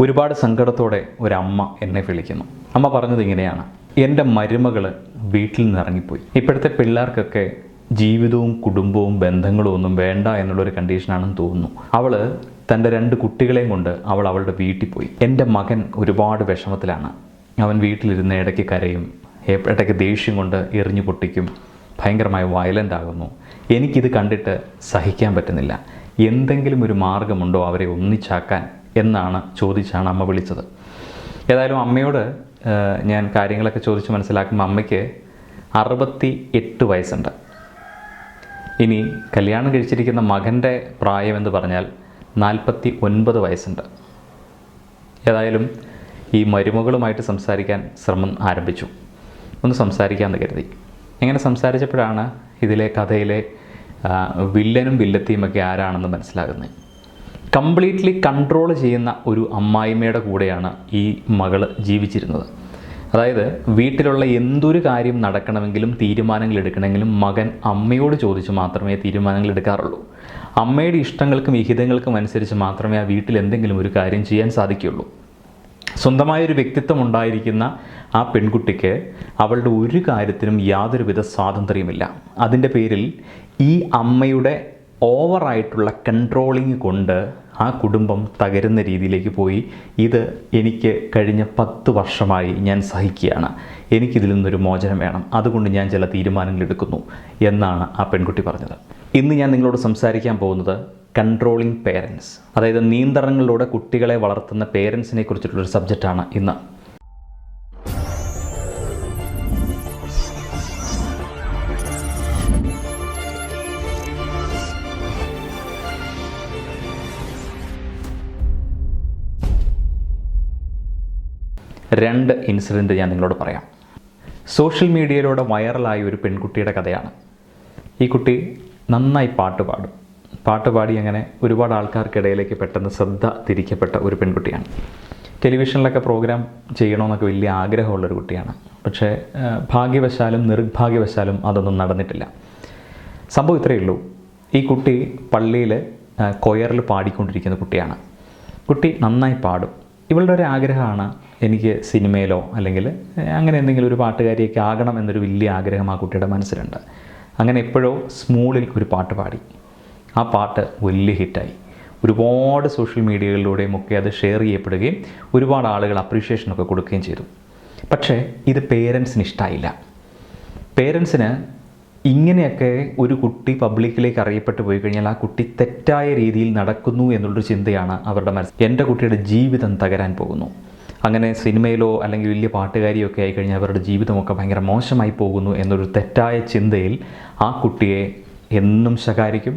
ഒരുപാട് സങ്കടത്തോടെ ഒരമ്മ എന്നെ വിളിക്കുന്നു. അമ്മ പറഞ്ഞത് ഇങ്ങനെയാണ്: എൻ്റെ മരുമകൾ വീട്ടിൽ നിന്ന് ഇറങ്ങിപ്പോയി. ഇപ്പോഴത്തെ പിള്ളേർക്കൊക്കെ ജീവിതവും കുടുംബവും ബന്ധങ്ങളും ഒന്നും വേണ്ട എന്നുള്ളൊരു കണ്ടീഷനാണെന്ന് തോന്നുന്നു. അവൾ തൻ്റെ 2 കുട്ടികളെയും കൊണ്ട് അവളുടെ വീട്ടിൽ പോയി. എൻ്റെ മകൻ ഒരുപാട് വിഷമത്തിലാണ്. അവൻ വീട്ടിലിരുന്ന് ഇടയ്ക്ക് കരയും, ഇടയ്ക്ക് ദേഷ്യം കൊണ്ട് എറിഞ്ഞു പൊട്ടിക്കും, ഭയങ്കരമായി വയലൻ്റ് ആകുന്നു. എനിക്കിത് കണ്ടിട്ട് സഹിക്കാൻ പറ്റുന്നില്ല. എന്തെങ്കിലും ഒരു മാർഗമുണ്ടോ അവരെ ഒന്നിച്ചാക്കാൻ എന്നാണ് ചോദിച്ചാണ് അമ്മ വിളിച്ചത്. ഏതായാലും അമ്മയോട് ഞാൻ കാര്യങ്ങളൊക്കെ ചോദിച്ച് മനസ്സിലാക്കുമ്പോൾ അമ്മയ്ക്ക് 68 വയസ്സുണ്ട്. ഇനി കല്യാണം കഴിച്ചിരിക്കുന്ന മകൻ്റെ പ്രായം എന്ന് പറഞ്ഞാൽ 49 വയസ്സുണ്ട്. ഏതായാലും ഈ മരുമകളുമായിട്ട് സംസാരിക്കാൻ ശ്രമം ആരംഭിച്ചു. ഒന്ന് സംസാരിക്കാമെന്ന് കരുതി. ഇങ്ങനെ സംസാരിച്ചപ്പോഴാണ് ഇതിലെ കഥയിലെ വില്ലനും വില്ലത്തിയുമൊക്കെ ആരാണെന്ന് മനസ്സിലാകുന്നത്. കംപ്ലീറ്റ്ലി കൺട്രോൾ ചെയ്യുന്ന ഒരു അമ്മായിമ്മയുടെ കൂടെയാണ് ഈ മകൾ ജീവിച്ചിരുന്നത്. അതായത് വീട്ടിലുള്ള എന്തൊരു കാര്യം നടക്കണമെങ്കിലും തീരുമാനങ്ങൾ എടുക്കണമെങ്കിലും മകൻ അമ്മയോട് ചോദിച്ച് മാത്രമേ തീരുമാനങ്ങൾ എടുക്കാറുള്ളൂ. അമ്മയുടെ ഇഷ്ടങ്ങൾക്കും വിഹിതങ്ങൾക്കും അനുസരിച്ച് മാത്രമേ ആ വീട്ടിൽ എന്തെങ്കിലും ഒരു കാര്യം ചെയ്യാൻ സാധിക്കുകയുള്ളൂ. സ്വന്തമായൊരു വ്യക്തിത്വം ഉണ്ടായിരിക്കുന്ന ആ പെൺകുട്ടിക്ക് അവളുടെ ഒരു കാര്യത്തിനും യാതൊരുവിധ സ്വാതന്ത്ര്യമില്ല. അതിൻ്റെ പേരിൽ ഈ അമ്മയുടെ ഓവറായിട്ടുള്ള കൺട്രോളിങ് കൊണ്ട് ആ കുടുംബം തകരുന്ന രീതിയിലേക്ക് പോയി. ഇത് എനിക്ക് കഴിഞ്ഞ 10 വർഷമായി ഞാൻ സഹിക്കുകയാണ്. എനിക്കിതിൽ നിന്നൊരു മോചനം വേണം. അതുകൊണ്ട് ഞാൻ ചില തീരുമാനങ്ങൾ എടുക്കുന്നു എന്നാണ് ആ പെൺകുട്ടി പറഞ്ഞത്. ഇന്ന് ഞാൻ നിങ്ങളോട് സംസാരിക്കാൻ പോകുന്നത് കൺട്രോളിങ് പേരൻസ്, അതായത് നിയന്ത്രണങ്ങളിലൂടെ കുട്ടികളെ വളർത്തുന്ന പേരൻസിനെ കുറിച്ചിട്ടുള്ളൊരു സബ്ജക്റ്റാണ് ഇന്ന്. രണ്ട് ഇൻസിഡൻറ്റ് ഞാൻ നിങ്ങളോട് പറയാം. സോഷ്യൽ മീഡിയയിലൂടെ വൈറലായ ഒരു പെൺകുട്ടിയുടെ കഥയാണ്. ഈ കുട്ടി നന്നായി പാട്ട് പാടി അങ്ങനെ ഒരുപാട് ആൾക്കാർക്കിടയിലേക്ക് പെട്ടെന്ന് ശ്രദ്ധ തിരിക്കപ്പെട്ട ഒരു പെൺകുട്ടിയാണ്. ടെലിവിഷനിലൊക്കെ പ്രോഗ്രാം ചെയ്യണമെന്നൊക്കെ വലിയ ആഗ്രഹമുള്ളൊരു കുട്ടിയാണ്. പക്ഷേ ഭാഗ്യവശാലും നിർഭാഗ്യവശാലും അതൊന്നും നടന്നിട്ടില്ല. സംഭവം ഇത്രയേ ഉള്ളൂ. ഈ കുട്ടി പള്ളിയിൽ കൊയറിൽ പാടിക്കൊണ്ടിരിക്കുന്ന കുട്ടിയാണ്. കുട്ടി നന്നായി പാടും. ഇവളുടെ ഒരു ആഗ്രഹമാണ് എനിക്ക് സിനിമയിലോ അല്ലെങ്കിൽ അങ്ങനെ എന്തെങ്കിലും ഒരു പാട്ടുകാരിയൊക്കെ ആകണം എന്നൊരു വലിയ ആഗ്രഹം ആ കുട്ടിയുടെ മനസ്സിലുണ്ട്. അങ്ങനെ എപ്പോഴോ സ്മൂളിൽ ഒരു പാട്ട് പാടി. ആ പാട്ട് വലിയ ഹിറ്റായി. ഒരുപാട് സോഷ്യൽ മീഡിയകളിലൂടെയും ഒക്കെ അത് ഷെയർ ചെയ്യപ്പെടുകയും ഒരുപാട് ആളുകൾ അപ്രീഷിയേഷനൊക്കെ കൊടുക്കുകയും ചെയ്തു. പക്ഷേ ഇത് പേരൻസിന് ഇഷ്ടമായില്ല. പേരൻസിന് ഇങ്ങനെയൊക്കെ ഒരു കുട്ടി പബ്ലിക്കിലേക്ക് അറിയപ്പെട്ടു പോയി കഴിഞ്ഞാൽ ആ കുട്ടി തെറ്റായ രീതിയിൽ നടക്കുന്നു എന്നുള്ളൊരു ചിന്തയാണ് അവരുടെ മനസ്സിൽ. എൻ്റെ കുട്ടിയുടെ ജീവിതം തകരാൻ പോകുന്നു, അങ്ങനെ സിനിമയിലോ അല്ലെങ്കിൽ വലിയ പാട്ടുകാരിയൊക്കെ ആയിക്കഴിഞ്ഞാൽ അവരുടെ ജീവിതമൊക്കെ ഭയങ്കര മോശമായി പോകുന്നു എന്നൊരു തെറ്റായ ചിന്തയിൽ ആ കുട്ടിയെ എന്നും ശകാരിക്കും.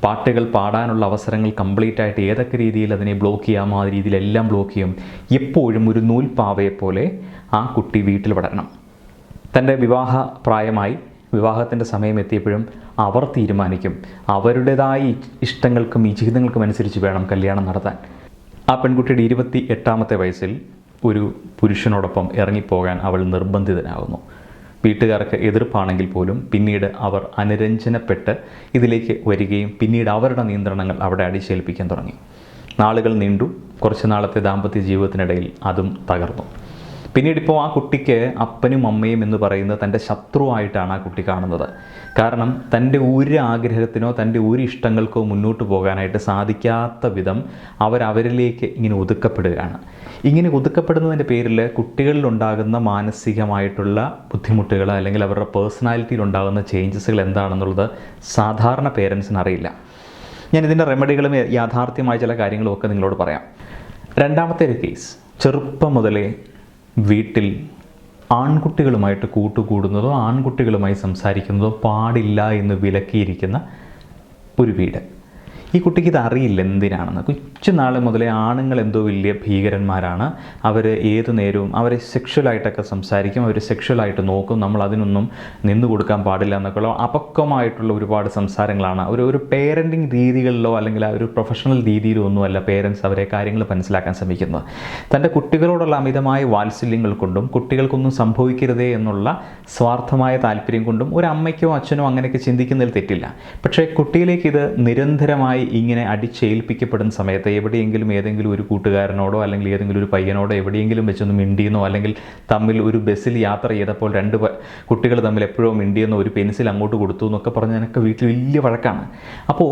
പാട്ടുകൾ പാടാനുള്ള അവസരങ്ങൾ കംപ്ലീറ്റായിട്ട് ഏതൊക്കെ രീതിയിൽ അതിനെ ബ്ലോക്ക് ചെയ്യാമോ ആ രീതിയിലെല്ലാം ബ്ലോക്ക് ചെയ്യും. എപ്പോഴും ഒരു നൂൽപ്പാവയെപ്പോലെ ആ കുട്ടി വീട്ടിൽ വളരണം. തൻ്റെ വിവാഹ പ്രായമായി വിവാഹത്തിൻ്റെ സമയം എത്തിയപ്പോഴും അവർ തീരുമാനിക്കും അവരുടേതായ ഇഷ്ടങ്ങൾക്കും ഇച്ഛിതങ്ങൾക്കും അനുസരിച്ച് വേണം കല്യാണം നടത്താൻ. ആ പെൺകുട്ടിയുടെ 28ാമത്തെ വയസ്സിൽ ഒരു പുരുഷനോടൊപ്പം ഇറങ്ങിപ്പോകാൻ അവൾ നിർബന്ധിതനാകുന്നു. വീട്ടുകാർക്ക് എതിർപ്പാണെങ്കിൽ പോലും പിന്നീട് അവർ അനുരഞ്ജനപ്പെട്ട് ഇതിലേക്ക് വരികയും പിന്നീട് അവരുടെ നിയന്ത്രണങ്ങൾ അവിടെ അടിച്ചേൽപ്പിക്കാൻ തുടങ്ങി. നാളുകൾ നീണ്ടു. കുറച്ച് നാളത്തെ ദാമ്പത്യ ജീവിതത്തിനിടയിൽ അതും തകർന്നു. പിന്നീടിപ്പോൾ ആ കുട്ടിക്ക് അപ്പനും അമ്മയും എന്ന് പറയുന്നത് തൻ്റെ ശത്രുവായിട്ടാണ് ആ കുട്ടി കാണുന്നത്. കാരണം തൻ്റെ ഒരു ആഗ്രഹത്തിനോ തൻ്റെ ഒരു ഇഷ്ടങ്ങൾക്കോ മുന്നോട്ട് പോകാനായിട്ട് സാധിക്കാത്ത വിധം അവരിലേക്ക് ഇങ്ങനെ ഒതുക്കപ്പെടുകയാണ്. ഇങ്ങനെ ഒതുക്കപ്പെടുന്നതിൻ്റെ പേരിൽ കുട്ടികളിലുണ്ടാകുന്ന മാനസികമായിട്ടുള്ള ബുദ്ധിമുട്ടുകൾ അല്ലെങ്കിൽ അവരുടെ പേഴ്സണാലിറ്റിയിലുണ്ടാകുന്ന ചേഞ്ചസുകൾ എന്താണെന്നുള്ളത് സാധാരണ പേരൻസിന് അറിയില്ല. ഞാൻ ഇതിൻ്റെ റെമഡികളും യാഥാർത്ഥ്യമായ ചില കാര്യങ്ങളും ഒക്കെ നിങ്ങളോട് പറയാം. രണ്ടാമത്തെ ഒരു കേസ്, ചെറുപ്പം മുതലേ വീട്ടിൽ ആൺകുട്ടികളുമായിട്ട് കൂട്ടുകൂടുന്നതോ ആൺകുട്ടികളുമായി സംസാരിക്കുന്നതോ പാടില്ല എന്ന് വിലക്കിയിരിക്കുന്ന ഒരു വീട്. ഈ കുട്ടിക്ക് ഇത് അറിയില്ല എന്തിനാണെന്ന്. കൊച്ചു നാൾ മുതലേ ആണുങ്ങൾ എന്തോ വലിയ ഭീകരന്മാരാണ്, അവർ ഏതു നേരവും അവരെ സെക്ഷുവലായിട്ടൊക്കെ സംസാരിക്കും, അവർ സെക്ഷുവലായിട്ട് നോക്കും, നമ്മൾ അതിനൊന്നും നിന്നു കൊടുക്കാൻ പാടില്ല എന്നൊക്കെയുള്ള അപക്വമായിട്ടുള്ള ഒരുപാട് സംസാരങ്ങളാണ്. ഒരു പേരൻറ്റിങ് രീതികളിലോ അല്ലെങ്കിൽ ആ ഒരു പ്രൊഫഷണൽ രീതിയിലോ ഒന്നുമല്ല പേരൻസ് അവരെ കാര്യങ്ങൾ മനസ്സിലാക്കാൻ ശ്രമിക്കുന്നത്. തൻ്റെ കുട്ടികളോടുള്ള അമിതമായ വാത്സല്യങ്ങൾ കൊണ്ടും കുട്ടികൾക്കൊന്നും സംഭവിക്കരുതേ എന്നുള്ള സ്വാർത്ഥമായ താല്പര്യം കൊണ്ടും ഒരു അമ്മയ്ക്കോ അച്ഛനോ അങ്ങനെയൊക്കെ ചിന്തിക്കുന്നതിൽ തെറ്റില്ല. പക്ഷേ കുട്ടിയിലേക്ക് ഇത് നിരന്തരമായ അമിതമായി ഇങ്ങനെ അടിച്ചേൽപ്പിക്കപ്പെടുന്ന സമയത്ത് എവിടെയെങ്കിലും ഏതെങ്കിലും ഒരു കൂട്ടുകാരനോടോ അല്ലെങ്കിൽ ഏതെങ്കിലും ഒരു പയ്യനോടോ എവിടെയെങ്കിലും വെച്ചൊന്ന് മിണ്ടിയെന്നോ, അല്ലെങ്കിൽ തമ്മിൽ ഒരു ബസ്സിൽ യാത്ര ചെയ്തപ്പോൾ രണ്ട് കുട്ടികൾ തമ്മിൽ എപ്പോഴോ മിണ്ടിയെന്നോ ഒരു പെൻസിൽ അങ്ങോട്ട് കൊടുത്തു എന്നൊക്കെ പറഞ്ഞ് എനിക്ക് വീട്ടിൽ വലിയ വഴക്കാണ്. അപ്പോൾ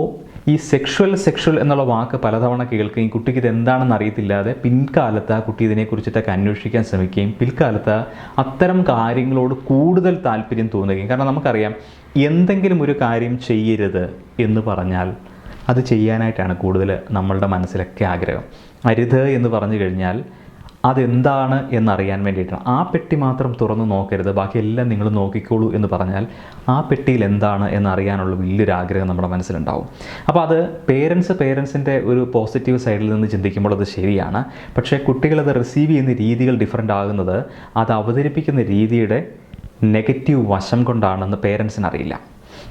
ഈ സെക്ഷൽ എന്നുള്ള വാക്ക് പലതവണ കേൾക്കുകയും കുട്ടിക്ക് ഇത് എന്താണെന്ന് അറിയത്തില്ലാതെ പിൻകാലത്ത് ആ കുട്ടി ഇതിനെക്കുറിച്ചിട്ടൊക്കെ അന്വേഷിക്കാൻ ശ്രമിക്കുകയും പിൽക്കാലത്ത് അത്തരം കാര്യങ്ങളോട് കൂടുതൽ താല്പര്യം തോന്നുകയും. കാരണം നമുക്കറിയാം, എന്തെങ്കിലും ഒരു കാര്യം ചെയ്യരുത് എന്ന് പറഞ്ഞാൽ അത് ചെയ്യാനായിട്ടാണ് കൂടുതൽ നമ്മളുടെ മനസ്സിലൊക്കെ ആഗ്രഹം. അരുത് എന്ന് പറഞ്ഞു കഴിഞ്ഞാൽ അതെന്താണ് എന്നറിയാൻ വേണ്ടിയിട്ടാണ്. ആ പെട്ടി മാത്രം തുറന്ന് നോക്കരുത്, ബാക്കിയെല്ലാം നിങ്ങൾ നോക്കിക്കോളൂ എന്ന് പറഞ്ഞാൽ ആ പെട്ടിയിൽ എന്താണ് എന്നറിയാനുള്ള വലിയൊരു ആഗ്രഹം നമ്മുടെ മനസ്സിലുണ്ടാവും. അപ്പോൾ അത് പേരൻസിൻ്റെ ഒരു പോസിറ്റീവ് സൈഡിൽ നിന്ന് ചിന്തിക്കുമ്പോൾ അത് ശരിയാണ്. പക്ഷേ കുട്ടികളത് റിസീവ് ചെയ്യുന്ന രീതികൾ ഡിഫറൻ്റ് ആകുന്നത് അത് അവതരിപ്പിക്കുന്ന രീതിയുടെ നെഗറ്റീവ് വശം കൊണ്ടാണെന്ന് പേരൻസിന് അറിയില്ല.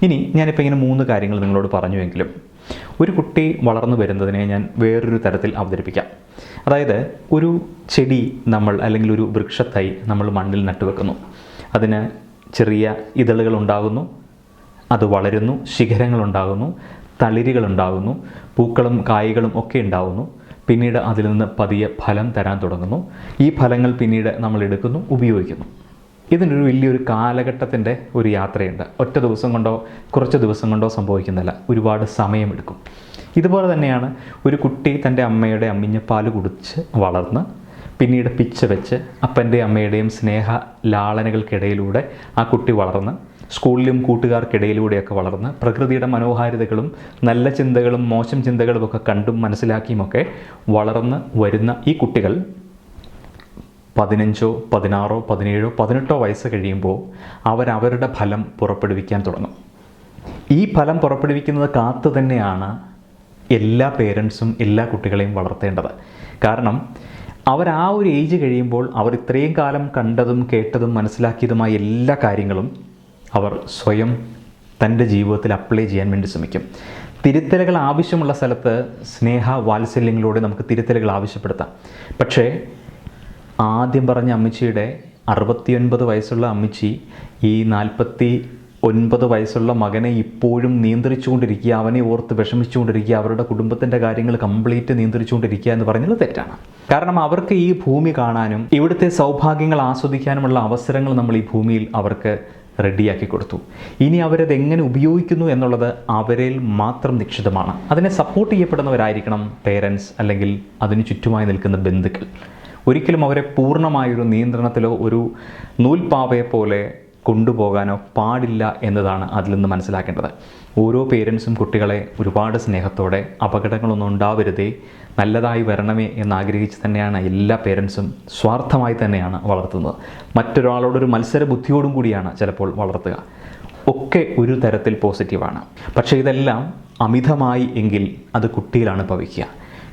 ഇനി ഞാനിപ്പോൾ ഇങ്ങനെ 3 കാര്യങ്ങൾ നിങ്ങളോട് പറഞ്ഞുവെങ്കിലും ഒരു കുട്ടി വളർന്നു വരുന്നതിനെ ഞാൻ വേറൊരു തരത്തിൽ അവതരിപ്പിക്കാം. അതായത് ഒരു ചെടി അല്ലെങ്കിൽ ഒരു വൃക്ഷത്തൈ നമ്മൾ മണ്ണിൽ നട്ടുവെക്കുന്നു. അതിന് ചെറിയ ഇതളുകൾ ഉണ്ടാകുന്നു, അത് വളരുന്നു, ശിഖരങ്ങളുണ്ടാകുന്നു, തളിരുകളുണ്ടാകുന്നു, പൂക്കളും കായ്കളും ഒക്കെ ഉണ്ടാകുന്നു. പിന്നീട് അതിൽ നിന്ന് പതിയെ ഫലം തരാൻ തുടങ്ങുന്നു. ഈ ഫലങ്ങൾ പിന്നീട് നമ്മൾ എടുക്കുന്നു, ഉപയോഗിക്കുന്നു. ഇതിനൊരു വലിയൊരു കാലഘട്ടത്തിൻ്റെ ഒരു യാത്രയുണ്ട്. ഒറ്റ ദിവസം കൊണ്ടോ കുറച്ച് ദിവസം കൊണ്ടോ സംഭവിക്കുന്നില്ല, ഒരുപാട് സമയമെടുക്കും. ഇതുപോലെ തന്നെയാണ് ഒരു കുട്ടി തൻ്റെ അമ്മയുടെ അമ്മിഞ്ഞപ്പാൽ കുടിച്ച് വളർന്ന് പിന്നീട് പിച്ച വെച്ച് അപ്പൻ്റെയും അമ്മയുടെയും സ്നേഹ ലാളനകൾക്കിടയിലൂടെ ആ കുട്ടി വളർന്ന് സ്കൂളിലും കൂട്ടുകാർക്കിടയിലൂടെയൊക്കെ വളർന്ന് പ്രകൃതിയുടെ മനോഹാരിതകളും നല്ല ചിന്തകളും മോശം ചിന്തകളും ഒക്കെ കണ്ടും മനസ്സിലാക്കിയുമൊക്കെ വളർന്ന് വരുന്ന ഈ കുട്ടികൾ 15, 16, 17, 18 വയസ്സ് കഴിയുമ്പോൾ അവരവരുടെ ഫലം പുറപ്പെടുവിക്കാൻ തുടങ്ങും. ഈ ഫലം പുറപ്പെടുവിക്കുന്നത് കാത്തു തന്നെയാണ് എല്ലാ പേരൻസും എല്ലാ കുട്ടികളെയും വളർത്തേണ്ടത്. കാരണം അവർ ആ ഒരു ഏജ് കഴിയുമ്പോൾ അവർ ഇത്രയും കാലം കണ്ടതും കേട്ടതും മനസ്സിലാക്കിയതുമായ എല്ലാ കാര്യങ്ങളും അവർ സ്വയം തൻ്റെ ജീവിതത്തിൽ അപ്ലൈ ചെയ്യാൻ വേണ്ടി ശ്രമിക്കും. തിരുത്തലുകൾ ആവശ്യമുള്ള സ്ഥലത്ത് സ്നേഹ വാത്സല്യങ്ങളോടെ നമുക്ക് തിരുത്തലുകൾ ആവശ്യപ്പെടുത്താം. പക്ഷേ ആദ്യം പറഞ്ഞ അമ്മച്ചിയുടെ 69 വയസ്സുള്ള അമ്മച്ചി ഈ 49 വയസ്സുള്ള മകനെ ഇപ്പോഴും നിയന്ത്രിച്ചുകൊണ്ടിരിക്കുക, അവനെ ഓർത്ത് വിഷമിച്ചുകൊണ്ടിരിക്കുക, അവരുടെ കുടുംബത്തിൻ്റെ കാര്യങ്ങൾ കംപ്ലീറ്റ് നിയന്ത്രിച്ചുകൊണ്ടിരിക്കുക എന്ന് പറഞ്ഞത് തെറ്റാണ്. കാരണം അവർക്ക് ഈ ഭൂമി കാണാനും ഇവിടുത്തെ സൗഭാഗ്യങ്ങൾ ആസ്വദിക്കാനുമുള്ള അവസരങ്ങൾ നമ്മൾ ഈ ഭൂമിയിൽ അവർക്ക് റെഡിയാക്കി കൊടുത്തു. ഇനി അവരത് എങ്ങനെ ഉപയോഗിക്കുന്നു എന്നുള്ളത് അവരിൽ മാത്രം നിക്ഷിതമാണ്. അതിനെ സപ്പോർട്ട് ചെയ്യപ്പെടുന്നവരായിരിക്കണം പേരൻസ് അല്ലെങ്കിൽ അതിന് ചുറ്റുമായി നിൽക്കുന്ന ബന്ധുക്കൾ. ഒരിക്കലും അവരെ പൂർണ്ണമായൊരു നിയന്ത്രണത്തിലോ ഒരു നൂൽപ്പാവയെ പോലെ കൊണ്ടുപോകാനോ പാടില്ല എന്നതാണ് അതിൽ നിന്ന് മനസ്സിലാക്കേണ്ടത്. ഓരോ പേരൻസും കുട്ടികളെ ഒരുപാട് സ്നേഹത്തോടെ അപകടങ്ങളൊന്നും ഉണ്ടാവരുതേ, നല്ലതായി വരണമേ എന്നാഗ്രഹിച്ച് തന്നെയാണ് എല്ലാ പേരൻസും സ്വാർത്ഥമായി തന്നെയാണ് വളർത്തുന്നത്. മറ്റൊരാളോടൊരു മത്സര ബുദ്ധിയോടും കൂടിയാണ് ചിലപ്പോൾ വളർത്തുക. ഒക്കെ ഒരു തരത്തിൽ പോസിറ്റീവാണ്. പക്ഷേ ഇതെല്ലാം അമിതമായി എങ്കിൽ അത് കുട്ടിയിലാണ് ഭവിക്കുക.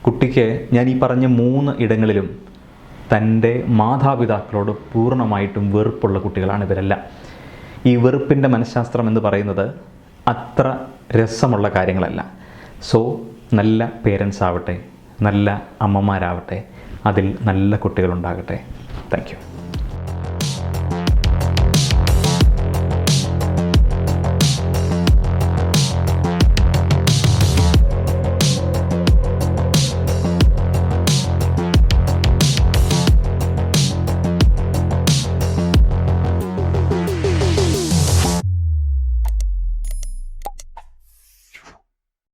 കുട്ടിക്ക് ഞാൻ ഈ പറഞ്ഞ 3 ഇടങ്ങളിലും തൻ്റെ മാതാപിതാക്കളോട് പൂർണ്ണമായിട്ടും വെറുപ്പുള്ള കുട്ടികളാണ് ഇവരെല്ലാം. ഈ വെറുപ്പിൻ്റെ മനഃശാസ്ത്രം എന്ന് പറയുന്നത് അത്ര രസമുള്ള കാര്യങ്ങളല്ല. സോ നല്ല പേരൻസ് ആവട്ടെ, നല്ല അമ്മമാരാവട്ടെ, അതിൽ നല്ല കുട്ടികളുണ്ടാകട്ടെ. Thank you.